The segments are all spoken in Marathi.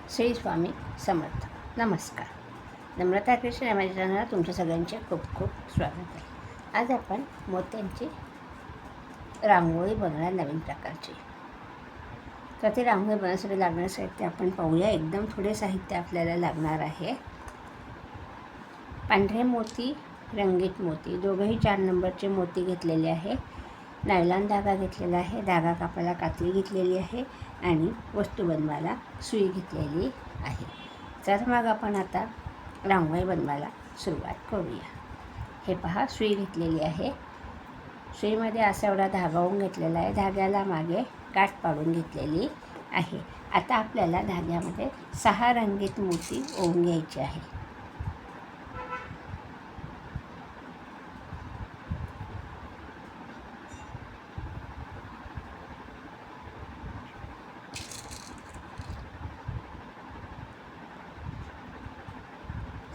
श्री स्वामी समर्थ. नमस्कार. नम्रता कृष्ण या माझ्या चॅनलला तुमच्या सगळ्यांचे खूप खूप स्वागत आहे. आज आपण मोत्यांची रांगोळी बनवणार नवीन प्रकारची. तर ती रांगोळी बनवण्यासाठी लागणारे साहित्य आपण पाहूया. एकदम थोडे साहित्य आपल्याला लागणार आहे. पांढरे मोती, रंगीत मोती, दोघंही 4 नंबरचे मोती घेतलेले आहे. नायलॉन धागा घेतलेला आहे. धागा कापायला कात्री घेतलेली आहे आणि वस्तू बनवायला सुई घेतलेली आहे. तर मग आपण आता रांगोळी बनवायला सुरुवात करूया. हे पहा, सुई घेतलेली आहे. सुईमध्ये असा एवढा धागा ओवून घेतलेला आहे. धाग्याला मागे गाठ पाडून घेतलेली आहे. आता आपल्याला धाग्यामध्ये 6 रंगीत मोती ओवून घ्यायचे आहे.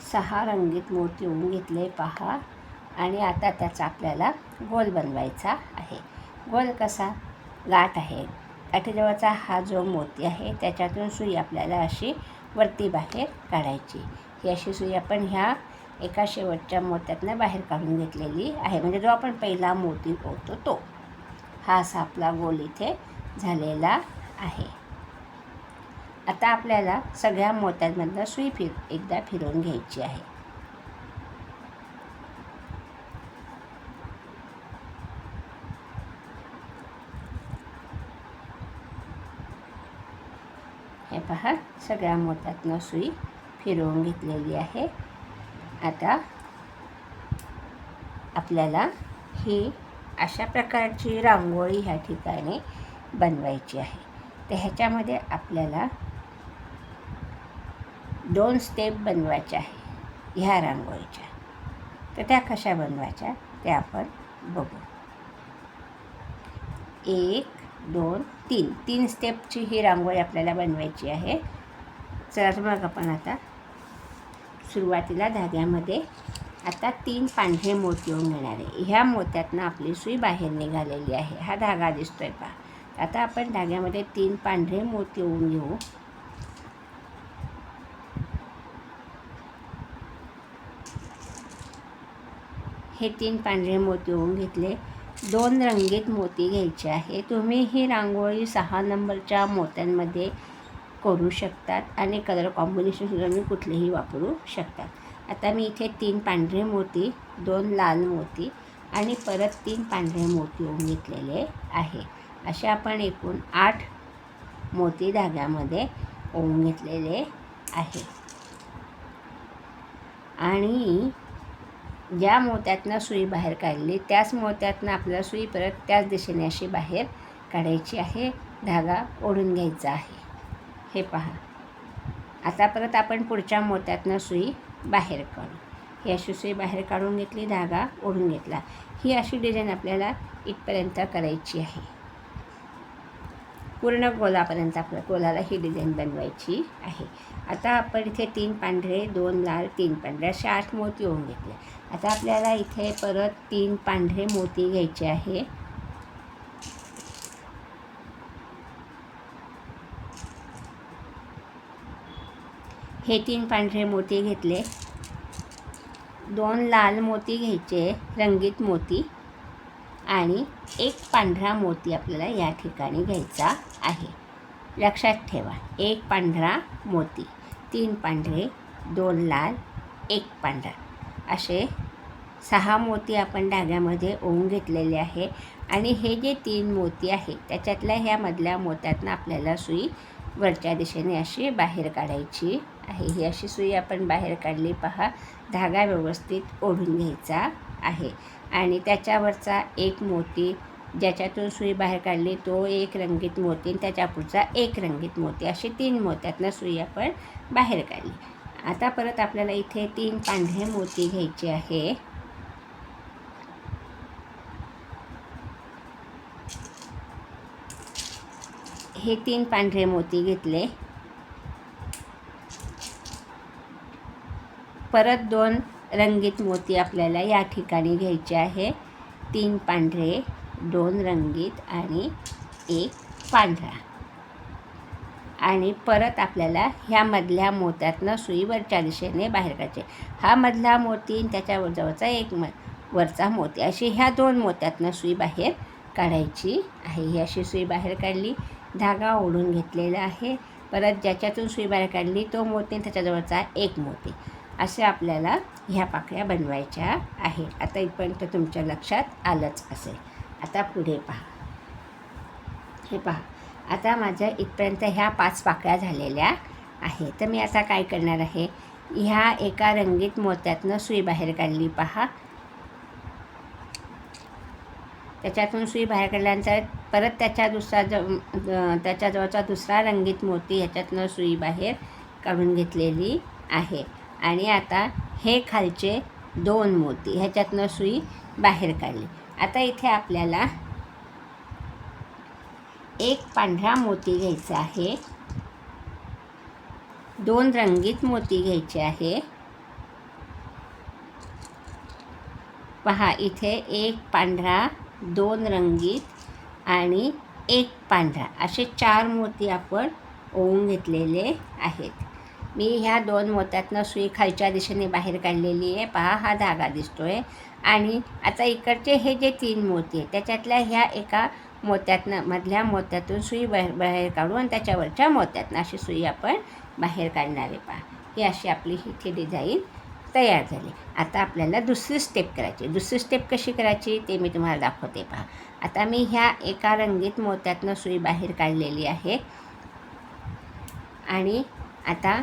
सहा रंगीत मोती ओवून घेतले पहा. आणि आता त्याचा आपल्याला गोल बनवायचा आहे. गोल कसा? गाठ आहे. गाठीजवळचा हा जो मोती आहे त्याच्यातून सुई आपल्याला अशी वरती बाहेर काढायची. ही अशी सुई आपण ह्या एका शेवटच्या मोत्यातनं बाहेर काढून घेतलेली आहे. म्हणजे जो आपण पहिला मोती ओवतो तो. हा असा आपला गोल इथे झालेला आहे. आता आपल्याला सगळ्या मोत्यांमधनं सुई एकदा फिरवून घ्यायची आहे. हे पहा, सगळ्या मोत्यातनं सुई फिरवून घेतलेली आहे. आता आपल्याला ही अशा प्रकारची रांगोळी ह्या ठिकाणी बनवायची आहे. तर ह्याच्यामध्ये आपल्याला 2 स्टेप बनवायच्या आहे ह्या रांगोळीच्या. तर त्या कशा बनवायच्या ते आपण बघू. 1 2 3 3 स्टेपची ही रांगोळी आपल्याला बनवायची आहे. तर मग आपण आता सुरुवातीला धाग्यामध्ये आता 3 पांढरे मोती ओवून घेणार आहे. ह्या मोत्यातनं आपली सुई बाहेर निघालेली आहे. हा धागा दिसतोय पहा. आता आपण धाग्यामध्ये 3 पांढरे मोती ओवून घेऊ. हे 3 पांढरे मोती ओवून घेतले. 2 रंगीत मोती घ्यायचे आहे. तुम्ही ही रांगोळी 6 नंबरच्या मोत्यांमध्ये करू शकतात आणि कलर कॉम्बिनेशनसुद्धा तुम्ही कुठलेही वापरू शकतात. आता मी इथे 3 पांढरे मोती, 2 लाल मोती आणि परत 3 पांढरे मोती ओवून घेतलेले आहे. असे आपण एकूण 8 मोती धाग्यामध्ये ओवून घेतलेले आहे. आणि ज्या मोत्यातनं सुई बाहेर काढली त्याच मोत्यातनं आपल्याला सुई परत त्याच दिशेने अशी बाहेर काढायची आहे. धागा ओढून घ्यायचा आहे. हे पहा. आता परत आपण पुढच्या मोत्यातनं सुई बाहेर काढू. ही अशी सुई बाहेर काढून घेतली, धागा ओढून घेतला. ही अशी डिझाईन आपल्याला इथपर्यंत करायची आहे. पूर्ण गोलापर्यंत आपल्या गोलाला ही डिझाईन बनवायची आहे. आता आपण इथे 3 पांढरे, 2 लाल, 3 पांढरे असे 8 मोती ओवून घेतले. आता आपल्याला इथे परत 3 पांढरे मोती घ्यायचे आहे. हे 3 पांढरे मोती घेतले. 2 लाल मोती घ्यायचे, रंगीत मोती, आणि 1 पांढरा मोती आपल्याला या ठिकाणी घ्यायचा आहे. लक्षात ठेवा, 1 पांढरा मोती, 3 पांढरे, 2 लाल, 1 पांढरा असे 6 मोती आपण धाग्यामध्ये ओवून घेतलेले आहे. आणि हे जे 3 मोती आहेत त्याच्यातल्या ह्या मधल्या मोत्यातनं आपल्याला सुई वरच्या दिशेने अशी बाहेर काढायची आहे. ही अशी सुई आपण बाहेर काढली पहा. धागा व्यवस्थित ओढून घ्यायचा आहे. आणि त्याच्यावरचा 1 मोती ज्याच्यातून सुई बाहेर काढली तो 1 रंगीत मोती आणि त्याच्या पुढचा 1 रंगीत मोती असे 3 मोत्यातनं सुई आपण बाहेर काढली. आता परत आपल्याला इथे 3 पांढरे मोती घ्यायचे आहे. हे 3 पांढरे मोती घेतले. परत 2 रंगीत मोती आपल्याला या ठिकाणी घ्यायचे आहे. 3 पांढरे, 2 रंगीत आणि 1 पांढरा आणि परत आपल्याला ह्या मधल्या मोत्यातनं सुई वरच्या दिशेने बाहेर काढायची. हा मधला मोती आणि त्याच्या जवळचा एक वरचा मोती, अशी ह्या 2 मोत्यातनं सुई बाहेर काढायची आहे. ही अशी सुई बाहेर काढली, धागा ओढून घेतलेला आहे. परत ज्याच्यातून सुई बाहेर काढली तो मोती आणि त्याच्याजवळचा एक मोती, असे आपल्याला ह्या पाकळ्या बनवायच्या आहे. आता इथपर्यंत तुमच्या लक्षात आलंच असेल. आता पुढे पहा. हे पहा, आता माझ्या इथपर्यंत ह्या 5 पाकळ्या झालेल्या आहे. तर मी आता काय करणार आहे, ह्या एका रंगीत मोत्यातनं सुई बाहेर काढली पहा. त्याच्यातून सुई बाहेर काढल्यानंतर परत त्याच्याजवळचा दुसरा रंगीत मोती ह्याच्यातनं सुई बाहेर काढून घेतलेली आहे. आणि आता हे खालचे 2 मोती ह्याच्यातनं सुई बाहेर काढली. आता इथे आपल्याला एक पांढरा मोती घ्यायचा आहे, 2 रंगीत मोती घ्यायचे आहे. पहा, इथे एक पांढरा, 2 रंगीत आणि एक पांढरा, असे 4 मोती आपण ओवून घेतलेले आहेत. मी ह्या 2 मोत्यातनं सुई खालच्या दिशेने बाहेर काढलेली आहे. पहा, हा धागा दिसतोय. आणि आता इकडचे हे जे 3 मोती आहेत त्याच्यातल्या ह्या एका मोत्यातनं, मधल्या मोत्यातून सुई बाहेर काढू आणि त्याच्यावरच्या मोत्यातनं अशी सुई आपण बाहेर काढणार आहे. पहा, ही अशी आपली इथे डिझाईन तयार झाली. आता आपल्याला दुसरी स्टेप करायची. दुसरी स्टेप कशी करायची ते मी तुम्हाला दाखवते. पहा, आता मी ह्या एका रंगीत मोत्यातनं सुई बाहेर काढलेली आहे. आणि आता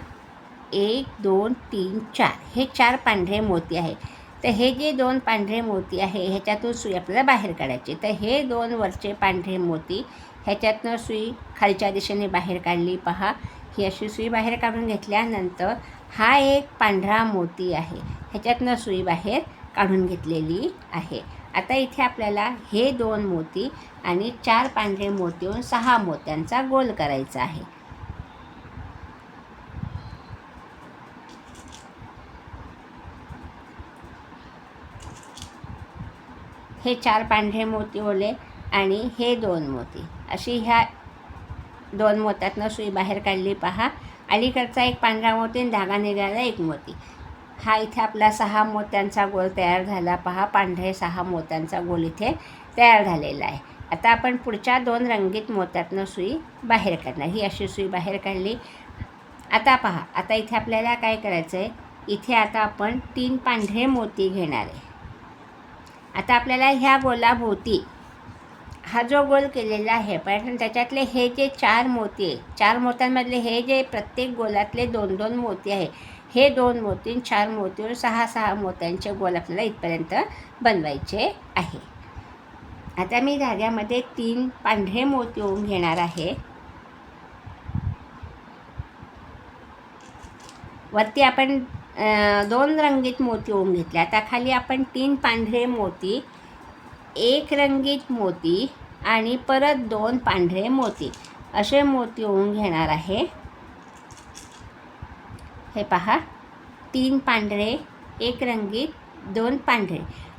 1 2 3 4 हे 4 पांढरे मोती आहे. तर हे जे 2 पांढरे मोती आहे ह्याच्यातून सुई आपल्याला बाहेर काढायची. तर हे 2 वरचे पांढरे मोती ह्याच्यातनं सुई खालच्या दिशेने बाहेर काढली. पहा, ही अशी सुई बाहेर काढून घेतल्यानंतर हा एक पांढरा मोती आहे, ह्याच्यातनं सुई बाहेर काढून घेतलेली आहे. आता इथे आपल्याला हे 2 मोती आणि 4 पांढरे मोती होऊन 6 मोत्यांचा गोल करायचा आहे. हे 4 पांढरे मोती ओले आणि हे 2 मोती, अशी ह्या 2 मोत्यातनं सुई बाहेर काढली. पहा, अलीकडचा एक पांढरा मोती आणि धागा निघाला एक मोती. हा इथे आपला 6 मोत्यांचा गोल तयार झाला. पहा, पांढरे 6 मोत्यांचा गोल इथे तयार झालेला आहे. आता आपण पुढच्या 2 रंगीत मोत्यातनं सुई बाहेर काढणार. ही अशी सुई बाहेर काढली. आता पहा, आता इथे आपल्याला काय करायचं आहे, इथे आता आपण 3 पांढरे मोती घेणार आहे. आता आपल्याला ह्या गोलाभोवती हा जो गोल केलेला आहे पण त्याच्यातले हे जे 4 मोती आहे, 4 मोत्यांमधले हे जे प्रत्येक गोलातले 2-2 मोती आहे, हे 2 मोती 4 मोतीवर 6-6 मोत्यांचे गोल आपल्याला इथपर्यंत बनवायचे आहे. आता मी धाग्यामध्ये 3 पांढरे मोती ओवून घेणार आहे. वरती आपण 2 रंगीत मोती ओवून घेतले. आता खाली आपण 3 पांढरे मोती, 1 रंगीत मोती आणि परत 2 पांढरे मोती असे मोती ओवून घेणार आहे. हे पहा, 3 पांढरे, 1 रंगीत, 2 पांढरे.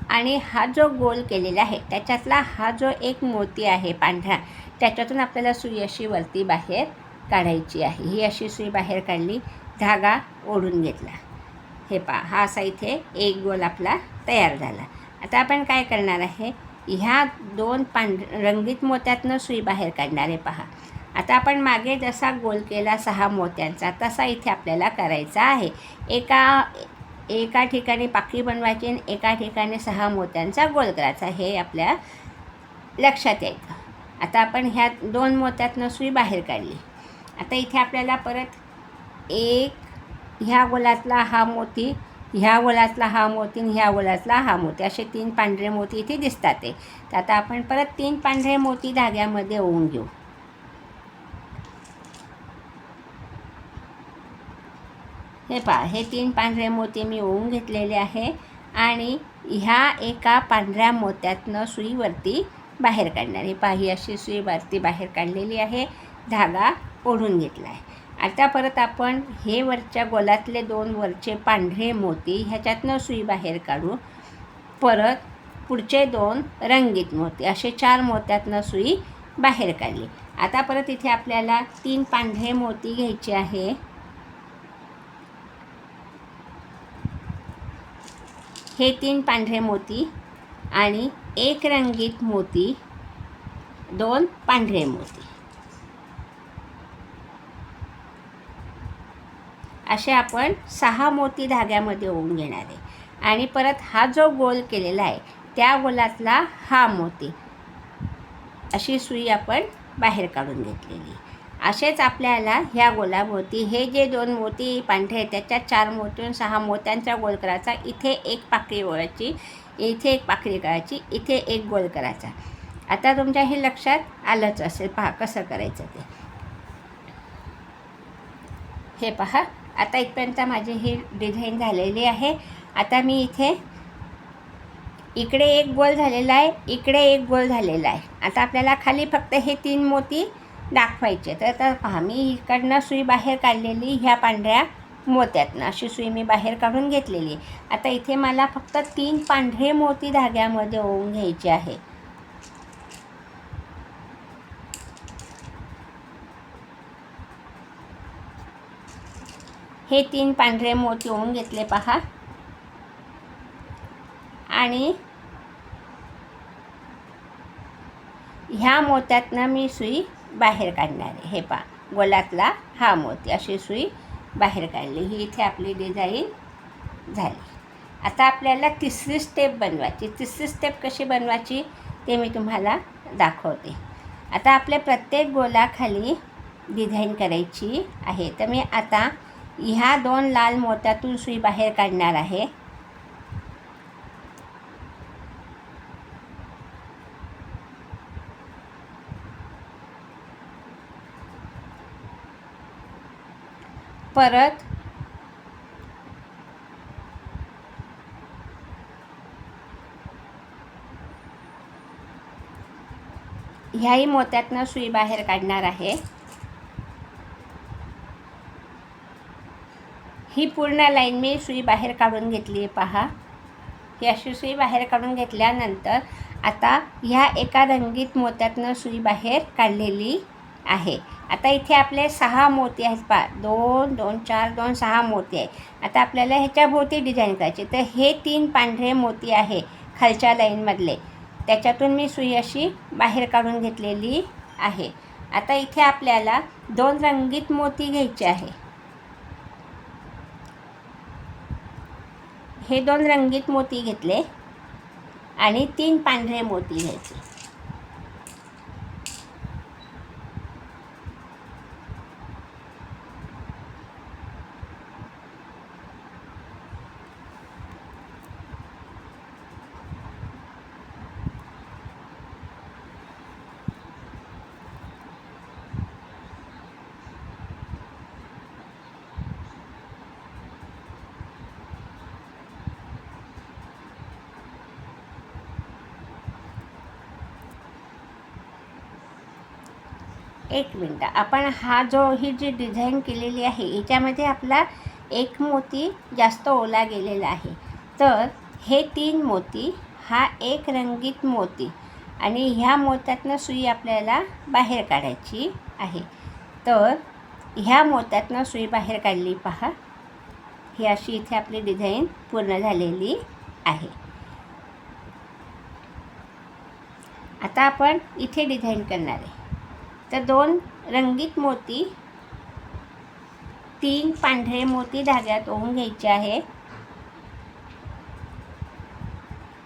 आणि हा जो गोल केलेला आहे त्याच्यातला हा जो एक मोती आहे पांढरा, त्याच्यातून आपल्याला सुई अशी वरती बाहेर काढायची आहे. ही अशी सुई बाहेर काढली, धागा ओढून घेतला. हे पहा, हा असा इथे एक गोल आपला तयार झाला. आता आपण काय करणार आहे, ह्या 2 रंगीत मोत्यातनं सुई बाहेर काढणार आहे. पहा, आता आपण मागे जसा गोल केला 6 मोत्यांचा तसा इथे आपल्याला करायचा आहे. एका ठिकाणी पाकळी बनवायची आणि एका ठिकाणी 6 मोत्यांचा गोल करायचा, हे आपल्या लक्षात यायचं. आता आपण ह्या 2 मोत्यातनं सुई बाहेर काढली. आता इथे आपल्याला परत ह्या गोलातला हा मोती, ह्या गोलातला हा मोती आणि ह्या गोलातला हा मोती, असे 3 पांढरे मोती इथे दिसतात आहे. तर आता आपण परत 3 पांढरे मोती धाग्यामध्ये ओवून घेऊ. हे पहा, हे 3 पांढरे मोती मी ओवून घेतलेले आहे आणि ह्या एका पांढऱ्या मोत्यातनं सुई वरती बाहेर काढणार. ही पहा, ही अशी सुई वरती बाहेर काढलेली आहे, धागा ओढून घेतला आहे. आता परत आपण हे वरच्या गोलातले 2 वरचे पांढरे मोती ह्याच्यातनं सुई बाहेर काढू. परत पुढचे 2 रंगीत मोती, असे 4 मोत्यातनं सुई बाहेर काढली. आता परत इथे आपल्याला 3 पांढरे मोती घ्यायचे आहे. हे 3 पांढरे मोती आणि 1 रंगीत मोती, 2 पांढरे मोती, असे आपण 6 मोती धाग्यामध्ये ओवून घेणार आहे. आणि परत हा जो गोल केलेला आहे त्या गोलातला हा मोती, अशी सुई आपण बाहेर काढून घेतलेली. असेच आपल्याला ह्या गोलाभोवती हे जे 2 मोती पांढरे आहेत त्याच्यात 4 मोती 6 मोत्यांचा गोल करायचा. इथे एक पाकळी ओळायची, इथे एक पाकळी करायची, इथे एक गोल करायचा. आता तुमच्या हे लक्षात आलंच असेल. पहा कसं करायचं ते. हे पहा, आता इथपर्यंत माझी ही डिझाईन झालेली आहे. आता मी इकडे एक गोल झालेला आहे, इकडे एक गोल झालेला आहे. आता आपल्याला खाली फक्त हे 3 मोती दाखवायचे. तर आता पहा, मी इकडनं सुई बाहेर काढलेली ह्या पांढऱ्या मोत्यातनं अशी सुई मी बाहेर काढून घेतलेली. आता इथे मला फक्त 3 पांढरे मोती धाग्यामध्ये ओवून घ्यायचे आहे. हे 3 पांढरे मोती ओवून घेतले पहा. आणि ह्या मोत्यातनं मी सुई बाहेर काढणार आहे. हे पहा, गोलातला हा मोती, अशी सुई बाहेर काढली. ही इथे आपली डिझाईन झाली. आता आपल्याला तिसरी स्टेप बनवायची. तिसरी स्टेप कशी बनवायची ते मी तुम्हाला दाखवते. आता आपल्या प्रत्येक गोलाखाली डिझाईन करायची आहे. तर मी आता ह्या 2 लाल मोत्यातून सुई बाहेर काढणार आहे. परत ह्याही मोत्यातनं सुई बाहेर काढणार आहे. ही पूर्ण लाईन मी सुई बाहेर काढून घेतली आहे पहा. ही अशी सुई बाहेर काढून घेतल्यानंतर आता ह्या एका रंगीत मोत्यातनं सुई बाहेर काढलेली आहे. आता इथे आपले 6 मोती आहेत पहा. 2 2 4 2 6 मोती आहे. आता आपल्याला ह्याच्या भोवती डिझाईन करायची. तर हे 3 पांढरे मोती आहे खालच्या लाईनमधले, त्याच्यातून मी सुई अशी बाहेर काढून घेतलेली आहे. आता इथे आपल्याला 2 रंगीत मोती घ्यायचे आहे. हे 2 रंगीत मोती घेतले आणि 3 पांढरे मोती घ्यायचे. एक मिनटं, आपण ही जी डिझाईन केलेली आहे याच्यामध्ये आपला एक मोती जास्त ओला गेलेला आहे. तर हे 3 मोती, हा एक रंगीत मोती आणि ह्या मोत्यातनं सुई आपल्याला बाहेर काढायची आहे. तर ह्या मोत्यातनं सुई बाहेर काढली पहा. ही अशी इथे आपली डिझाईन पूर्ण झालेली आहे. आता आपण इथे डिझाईन करणार आहे. तर 2 रंगीत मोती, 3 पांढरे मोती धाग्यात ओवून घ्यायचे आहे.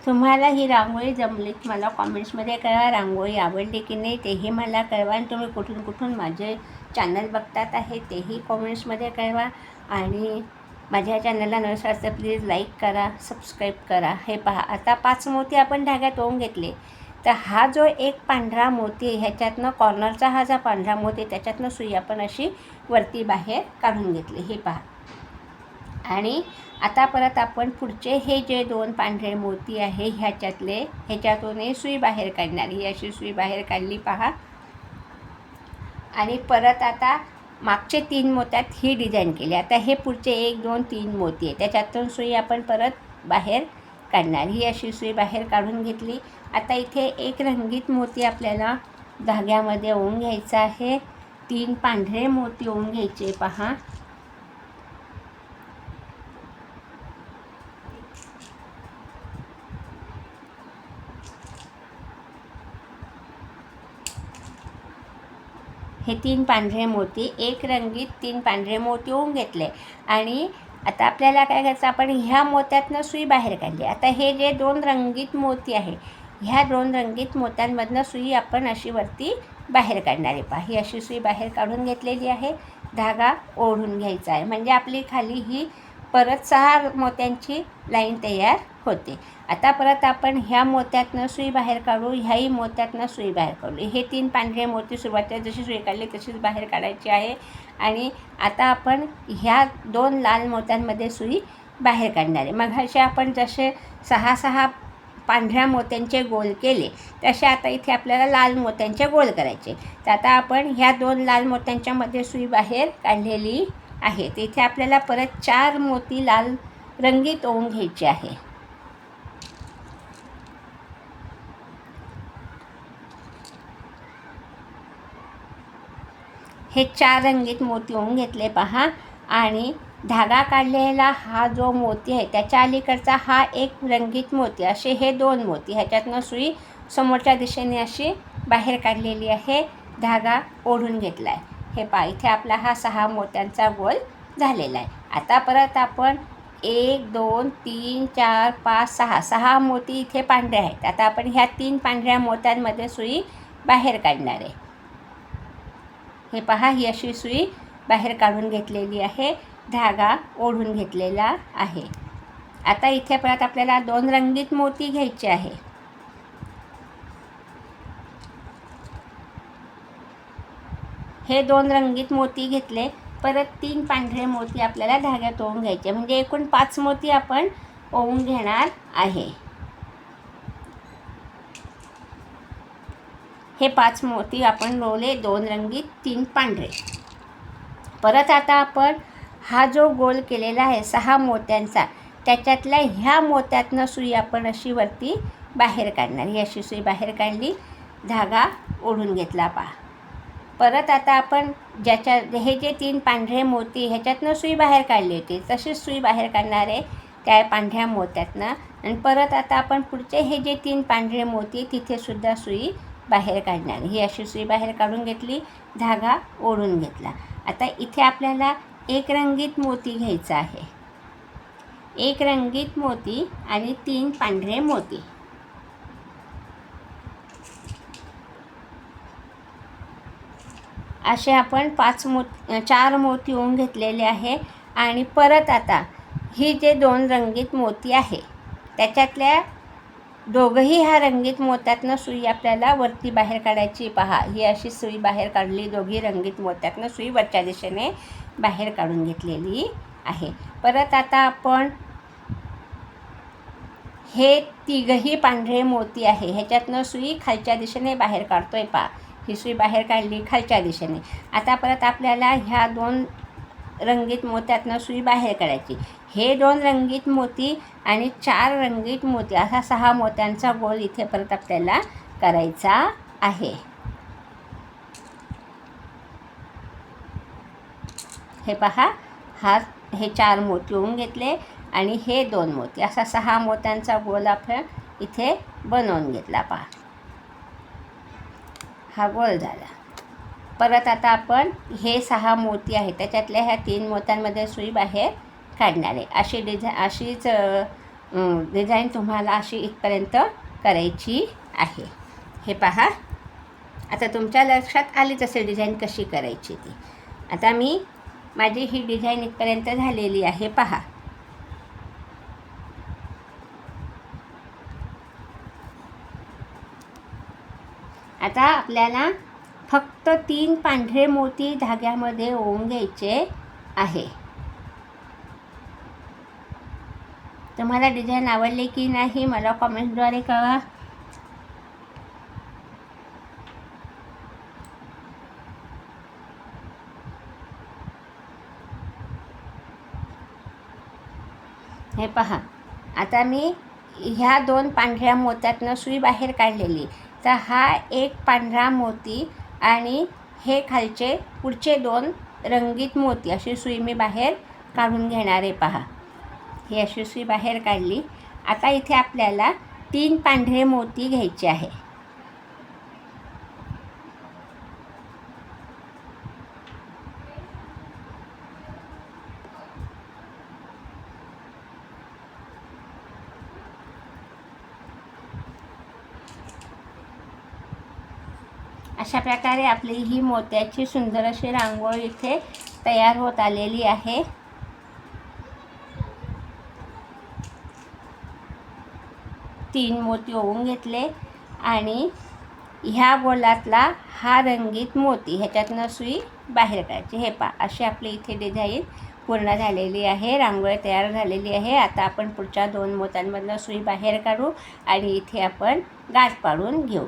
तुम्हाला ही रांगोळी जमली की मला कॉमेंट्समध्ये कळवा. रांगोळी आवडली की नाही तेही मला कळवा. आणि तुम्ही कुठून कुठून माझे चॅनल बघतात आहे तेही कॉमेंट्समध्ये कळवा. आणि माझ्या चॅनलला नवीन असतं प्लीज लाईक करा, सबस्क्राईब करा. हे पहा, आता 5 मोती आपण धाग्यात ओवून घेतले. तर हा जो एक पांढरा मोती आहे ह्याच्यातनं कॉर्नरचा हा जो पांढरा मोती त्याच्यातनं सुई आपण अशी वरती बाहेर काढून घेतली. हे पहा. आणि आता परत आपण पुढचे हे जे 2 पांढरे मोती आहे ह्याच्यातून सुई बाहेर काढणार. ही अशी सुई बाहेर काढली पहा. आणि परत आता मागचे 3 मोत्यात ही डिझाईन केली. आता हे पुढचे 1 2 3 मोती आहे त्याच्यातून सुई आपण परत बाहेर काढणार. ही अशी सुई बाहेर काढून घेतली. आता इथे एक रंगीत मोती आपल्याला धाग्यामध्ये ओवून घ्यायचा आहे. 3 पांढरे मोती ओवून घ्यायचे पहा. हे 3 पांढरे मोती, एक रंगीत 3 पांढरे मोती ओवून घेतले आणि आता आपल्याला काय करायचं, आपण ह्या मोत्यातनं सुई बाहेर काढली. आता हे जे 2 रंगीत मोती आहे, ह्या 2 रंगीत मोत्यांमधनं सुई आपण अशी वरती बाहेर काढणार आहे. पहा, ही अशी सुई बाहेर काढून घेतलेली आहे. धागा ओढून घ्यायचा आहे, म्हणजे आपली खाली ही परत 6 मोत्यांची लाईन तयार होते. आता परत आपण ह्या मोत्यातनं सुई बाहेर काढू, ह्याही मोत्यातनं सुई बाहेर काढू. हे 3 पांढरे मोती सुरुवातीला जशी सुई काढली तशीच बाहेर काढायची आहे. आणि आता आपण ह्या 2 लाल मोत्यांमध्ये सुई बाहेर काढणार आहे. मग असे आपण जसे 6 पांढऱ्या मोत्यांचे गोल केले तसे आता इथे आपल्याला लाल मोत्यांचे गोल करायचे. तर आता आपण ह्या 2 लाल मोत्यांच्यामध्ये सुई बाहेर काढलेली आहे. तर इथे आपल्याला परत 4 मोती लाल रंगीत ओवून घ्यायचे आहे. हे 4 रंगीत मोती ओवून घेतले पहा. आणि धागा काढलेला हा जो मोती आहे त्याच्या अलीकडचा हा एक रंगीत मोती, असे हे 2 मोती, ह्याच्यातनं सुई समोरच्या दिशेने अशी बाहेर काढलेली आहे. धागा ओढून घेतला आहे. हे पहा, इथे आपला हा 6 मोत्यांचा गोल झालेला आहे. आता परत आपण 1 2 3 4 5 6 मोती इथे पांढरे आहेत. आता आपण ह्या 3 पांढऱ्या मोत्यांमध्ये सुई बाहेर काढणार आहे. हे पहा, ही अशी सुई बाहेर काढून घेतलेली आहे. धागा ओढून घेतलेला आहे. आता इथे परत आपल्याला 2 रंगीत मोती घ्यायचे आहे. हे 2 रंगीत मोती घेतले. परत 3 पांढरे मोती आपल्याला धाग्यात ओवून घ्यायचे, म्हणजे एकूण 5 मोती आपण ओवून घेणार आहे. हे 5 मोती आपण रोवले, 2 रंगीत 3 पांढरे. परत आता आपण हा जो गोल केलेला आहे 6 मोत्यांचा, त्याच्यातल्या ह्या मोत्यातनं सुई आपण अशी वरती बाहेर काढणार. ही अशी सुई बाहेर काढली, धागा ओढून घेतला पहा. परत आता आपण हे जे 3 पांढरे मोती ह्याच्यातनं सुई बाहेर काढली होती तशीच सुई बाहेर काढणार आहे त्या पांढऱ्या मोत्यातनं. आणि परत आता आपण पुढचे हे जे 3 पांढरे मोती तिथेसुद्धा सुई बाहेर काढणार. ही अशी सुई बाहेर काढून घेतली, धागा ओढून घेतला. आता इथे आपल्याला एक रंगीत मोती घ्यायचा आहे. एक रंगीत मोती आणि 3 पांढरे मोती. असे आपण 4 मोती ओवून घेतलेले आहे. आणि परत आता ही जे 2 रंगीत मोती आहे त्याच्यातल्या दोघंही ह्या रंगीत मोत्यातनं सुई आपल्याला वरती बाहेर काढायची. पहा, ही अशी सुई बाहेर काढली, दोघी रंगीत मोत्यातनं सुई वरच्या दिशेने बाहेर काढून घेतलेली आहे. परत आता आपण हे 3ही पांढरे मोती आहे ह्याच्यातनं सुई खालच्या दिशेने बाहेर काढतोय. पहा, ही सुई बाहेर काढली खालच्या दिशेने. आता परत आपल्याला ह्या 2 रंगीत मोत्यातनं सुई बाहेर काढायची. हे 2 रंगीत मोती आणि 4 रंगीत मोती असा 6 मोत्यांचा गोल इथे परत आपल्याला करायचा आहे. हे पहा, हे 4 मोती ओवून घेतले आणि हे 2 मोती असा 6 मोत्यांचा गोल आपण इथे बनवून घेतला. पहा, हा गोल झाला. परत आता आपण हे 6 मोती आहेत त्याच्यातल्या ह्या 3 मोत्यांमध्ये सुई बाहेर काढणार आहे. अशीच डिझाईन तुम्हाला अशी इथपर्यंत करायची आहे. हे पहा, आता तुमच्या लक्षात आलीच असेल डिझाईन कशी करायची ती. आता माझी ही डिझाईन इथपर्यंत झालेली आहे. पहा, आता आपल्याला फक्त 3 पांढरे मोती धाग्यामध्ये ओवून घ्यायचे आहे. तुम्हाला डिझाईन आवडली की नाही मला कमेंटद्वारे कळवा. हे पहा, आता मी ह्या 2 पांढऱ्या मोत्यातनं सुई बाहेर काढलेली. तर हा एक पांढरा मोती आणि हे खालचे पुढचे 2 रंगीत मोती अशी सुई मी बाहेर काढून घेणार आहे. पहा, ही अशी सुई बाहेर काढली. आता इथे आपल्याला 3 पांढरे मोती घ्यायचे आहे. अशा प्रकारे आपली ही मोत्याची सुंदर अशी रांगोळी इथे तयार होत आलेली आहे. तीन मोती ओवून घेतले आणि ह्या गोलातला हा रंगीत मोती ह्याच्यातनं सुई बाहेर काढायची. हे पहा, अशी आपली इथे डिझाईन पूर्ण झालेली आहे. रांगोळी तयार झालेली आहे. आता आपण पुढच्या 2 मोत्यांमधनं सुई बाहेर काढू आणि इथे आपण गाठ पाडून घेऊ.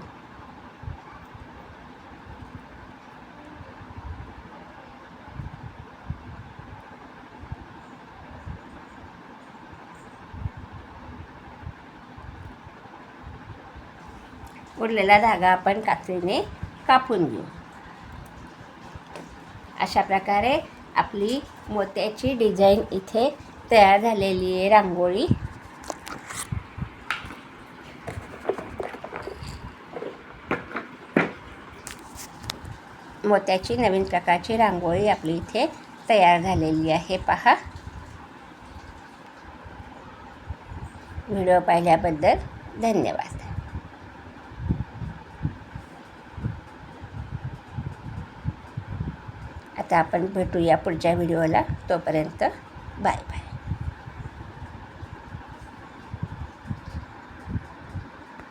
उरलेला धागा आपण कात्रीने कापून घेऊ. अशा प्रकारे आपली मोत्याची डिझाईन इथे तयार झालेली आहे. रांगोळी मोत्याची नवीन प्रकारची रांगोळी आपली इथे तयार झालेली आहे. पहा, व्हिडिओ पाहिल्याबद्दल धन्यवाद. आता आपण भेटूया पुढच्या व्हिडिओला. तोपर्यंत बाय बाय.